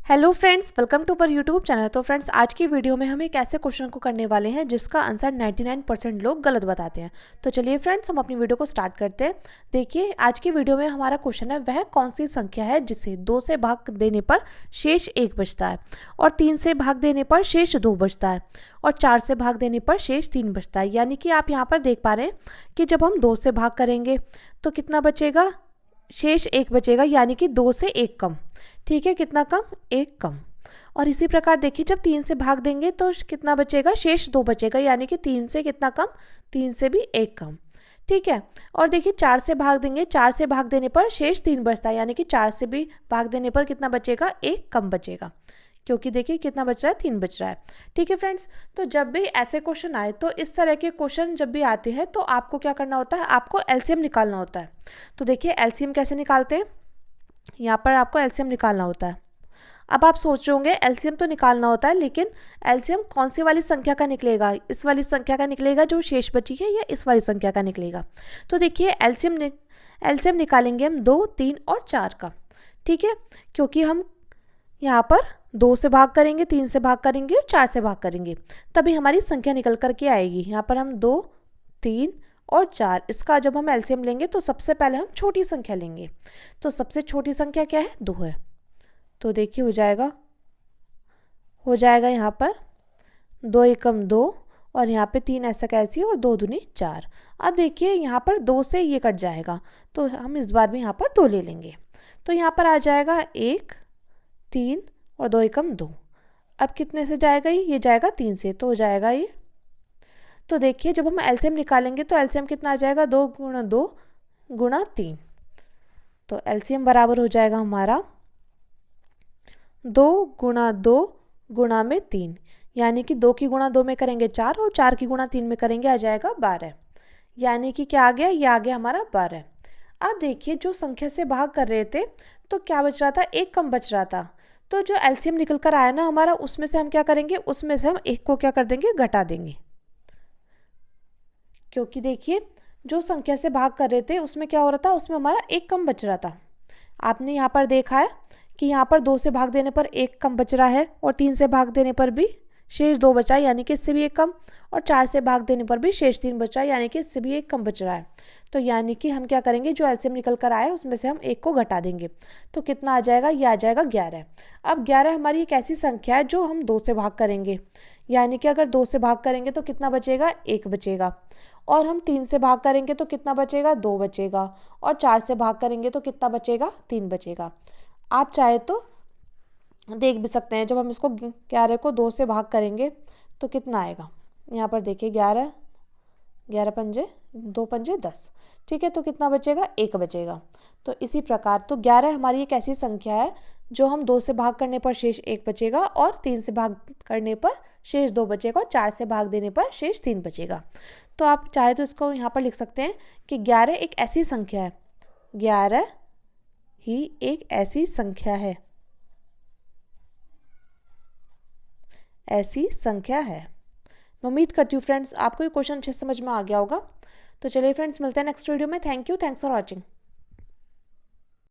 Hello friends, welcome to पर YouTube channel. तो friends, आज की वीडियो में हम एक ऐसे क्वेश्चन को करने वाले हैं जिसका आंसर 99% लोग गलत बताते हैं। तो चलिए फ्रेंड्स, हम अपनी वीडियो को स्टार्ट करते हैं। देखिए, आज की वीडियो में हमारा क्वेश्चन है, वह कौन सी संख्या है जिसे 2 से भाग देने पर शेष 1 बचता है, और 3 से भाग देने पर शेष 2 बचता है, और 4 से भाग देने पर शेष 3 बचता है। यानी कि आप यहाँ पर देख पा रहे हैं कि जब हम 2 से भाग करेंगे तो कितना बचेगा, शेष 1 बचेगा, यानी कि 2 से 1 कम। ठीक है, कितना कम, 1 कम। और इसी प्रकार देखिए, जब 3 से भाग देंगे तो कितना बचेगा, शेष 2 बचेगा, यानी कि 3 से कितना कम, 3 से भी 1 कम। ठीक है, और देखिए 4 से भाग देंगे, 4 से भाग देने पर शेष 3 बचता है, यानी कि 4 से भी भाग देने पर कितना बचेगा, 1 कम बचेगा, क्योंकि देखिए कितना बच रहा है, 3 बच रहा है। ठीक है फ्रेंड्स, तो जब भी ऐसे क्वेश्चन आए, तो इस तरह के क्वेश्चन जब भी आते हैं तो आपको क्या करना होता है, आपको एलसीएम निकालना होता है। तो देखिए एलसीएम कैसे निकालते हैं, यहाँ पर आपको एलसीएम निकालना होता है। अब आप सोच रहे होंगे एलसीएम तो निकालना होता है, लेकिन एलसीएम कौन सी वाली संख्या का निकलेगा, इस वाली संख्या का निकलेगा जो शेष बची है, या इस वाली संख्या का निकलेगा। तो देखिए एलसीएम निकालेंगे हम 2, 3 और 4 का। ठीक है, क्योंकि हम यहाँ पर 2 से भाग करेंगे, 3 से भाग करेंगे और 4 से भाग करेंगे, तभी हमारी संख्या निकल करके आएगी। यहाँ पर हम 2, 3 और 4, इसका जब हम एलसीएम लेंगे तो सबसे पहले हम छोटी संख्या लेंगे। तो सबसे छोटी संख्या क्या है, 2 है। तो देखिए हो जाएगा यहाँ पर 2 एकम 2, और यहाँ पे 3 ऐसा कैसी, और 2 दूनी 4। अब देखिए यहाँ पर 2 से ये कट जाएगा, तो हम इस बार भी यहाँ पर 2 ले लेंगे। तो यहाँ पर आ जाएगा 1, 3 और 2 एकम 2। अब कितने से जाएगा ये जाएगा 3 से, तो हो जाएगा ये। तो देखिए जब हम एलसीएम निकालेंगे तो एलसीएम कितना आ जाएगा, 2 गुणा 2 गुणा 3। तो एलसीएम बराबर हो जाएगा हमारा 2 गुणा 2 गुणा में 3, यानी कि 2 की गुणा 2 में करेंगे 4, और 4 की गुणा 3 में करेंगे आ जाएगा 12। यानी कि क्या आ गया, ये आ गया हमारा 12। अब देखिए जो संख्या से भाग कर रहे थे तो क्या बच रहा था, 1 कम बच रहा था। तो जो एलसीएम निकल कर आया ना हमारा, उसमें से हम क्या करेंगे, उसमें से हम 1 को क्या कर देंगे, घटा देंगे। क्योंकि देखिए जो संख्या से भाग कर रहे थे उसमें क्या हो रहा था, उसमें हमारा 1 कम बच रहा था। आपने यहाँ पर देखा है कि यहाँ पर 2 से भाग देने पर 1 कम बच रहा है, और 3 से भाग देने पर भी शेष 2 बचा है, यानी कि इससे भी 1 कम, और 4 से भाग देने पर भी शेष 3 बच रहा है, यानी कि इससे भी 1 कम बच रहा है। तो यानी कि हम क्या करेंगे, जो एलसीएम निकल कर आया उसमें से हम 1 को घटा देंगे। तो कितना आ जाएगा, ये आ जाएगा 11। अब 11 हमारी एक ऐसी संख्या है जो हम 2 से भाग करेंगे, यानी कि अगर 2 से भाग करेंगे तो कितना बचेगा, 1 बचेगा, और हम 3 से भाग करेंगे तो कितना बचेगा, 2 बचेगा, और 4 से भाग करेंगे तो कितना बचेगा, 3 बचेगा। आप चाहे तो देख भी सकते हैं, जब हम इसको 11 को 2 से भाग करेंगे तो कितना आएगा। यहाँ पर देखिए 11, 11 पंजे 2 पंजे 10। ठीक है, तो कितना बचेगा, 1 बचेगा। तो इसी प्रकार तो 11 हमारी एक ऐसी संख्या है जो हम 2 से भाग करने पर शेष 1 बचेगा, और 3 से भाग करने पर शेष 2 बचेगा, और 4 से भाग देने पर शेष 3 बचेगा। तो आप चाहे तो इसको यहाँ पर लिख सकते हैं कि 11 एक ऐसी संख्या है, 11 ही एक ऐसी संख्या है, ऐसी संख्या है। मैं उम्मीद करती हूँ फ्रेंड्स आपको ये क्वेश्चन अच्छे से समझ में आ गया होगा। तो चलिए फ्रेंड्स, मिलते हैं नेक्स्ट वीडियो में। Thank you, thanks for watching.